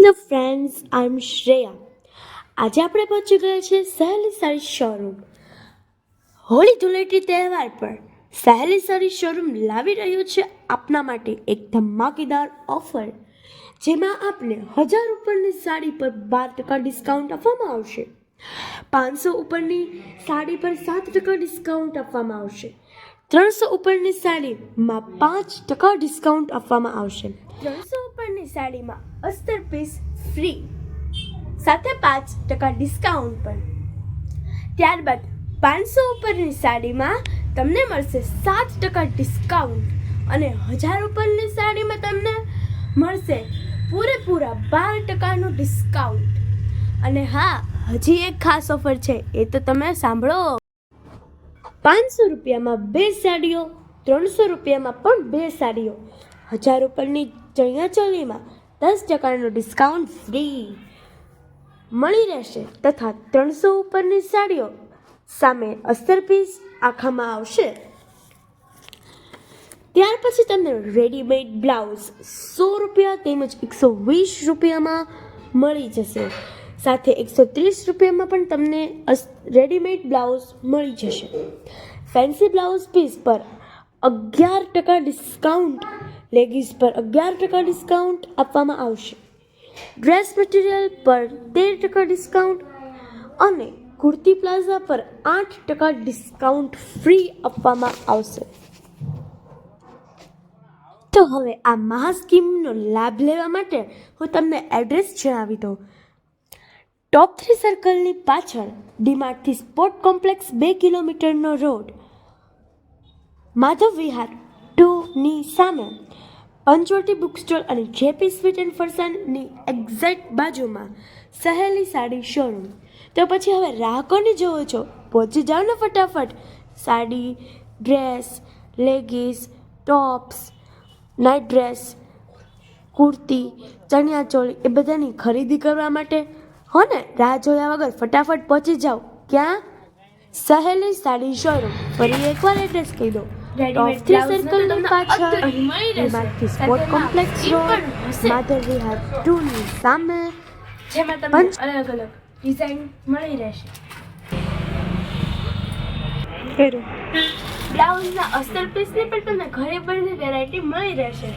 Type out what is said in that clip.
Hello friends, આઈ એમ શ્રેયા. આજે આપણે પહોંચી ગયા છે સહેલી સાડી શોરૂમ. હોળી ધૂળેટી તહેવાર પર સહેલી સાડી શોરૂમ લાવી રહ્યું છે આપના માટે એક ધમાકેદાર ઓફર, જેમાં આપને 1000 ઉપરની સાડી પર 12% ડિસ્કાઉન્ટ આપવામાં આવશે. 500 ઉપરની સાડી પર 7% ડિસ્કાઉન્ટ આપવામાં આવશે. 300 ઉપરની સાડીમાં 5% ડિસ્કાઉન્ટ આપવામાં આવશે. 300 ઉપરની સાડીમાં અસ્તર પીસ ફ્રી સાથે 5% ડિસ્કાઉન્ટ પણ. ત્યારબાદ 500 ઉપરની સાડીમાં તમને મળશે 7% ડિસ્કાઉન્ટ અને 1000 ઉપરની સાડીમાં તમને મળશે પૂરેપૂરા 12%નું ડિસ્કાઉન્ટ. અને હા, હજી એક ખાસ ઓફર છે, એ તો તમે સાંભળો. 500 રૂપિયામાં 2 સાડીઓ, 300 રૂપિયામાં પણ 2 સાડીઓ, 1000 ઉપરની ચણિયા ચોલીમાં 10%નું ડિસ્કાઉન્ટ ફ્રી મળી રહેશે તથા 300 ઉપરની સાડીઓ સામે અસ્તર પીસ આખામાં આવશે. ત્યાર પછી તમને રેડીમેડ બ્લાઉઝ 100 રૂપિયા તેમજ 120 રૂપિયામાં મળી જશે. સાથે 130 રૂપિયામાં પણ તમને રેડીમેડ બ્લાઉઝ મળી જશે. ફેન્સી બ્લાઉઝ પીસ પર 11% ડિસ્કાઉન્ટ, લેગીસ પર 11% ડિસ્કાઉન્ટ આપવામાં આવશે. ડ્રેસ મટીરિયલ પર 13% ડિસ્કાઉન્ટ અને કુર્તી પ્લાઝા પર 8% ડિસ્કાઉન્ટ ફ્રી આપવામાં આવશે. તો હવે આ મહા સ્કીમનો લાભ લેવા માટે હું તમને એડ્રેસ જણાવી દઉં. ટોપ 3 સર્કલની પાછળ ડીમાર્ટથી સ્પોર્ટ કોમ્પ્લેક્સ 2 કિલોમીટરનો રોડ, માધવ વિહાર 2ની સામે, પંચવટી બુક સ્ટોલ અને જેપી સ્વીટ એન્ડ ફરસાણની એક્ઝેક્ટ બાજુમાં સહેલી સાડી શોરૂમ. તો પછી હવે રાહ કોની જોવો છો? પહોંચી જાઓ ને ફટાફટ. Sari, dress, leggings, tops, night dress, kurti, chaniya choli એ બધાની ખરીદી કરવા માટે હો ને. રાહ જોયા વગર ફટાફટ પહોંચી જાઓ. ક્યાં? સહેલી સાડી શોરૂમ. ફરી એકવાર એડ્રેસ કહી દો. ટોપ 3 સર્કલની પાછળ ડીમાર્ટથી સ્પોર્ટ કોમ્પ્લેક્સ રોડ, માધવ વિહાર 2ની સામે, જેમાં તમને અલગ અલગ ડિઝાઇન મળી રહેશે. બ્લાઉઝના અસ્તર પીસની પણ તમને ઘણી બધી વેરાયટી મળી રહેશે.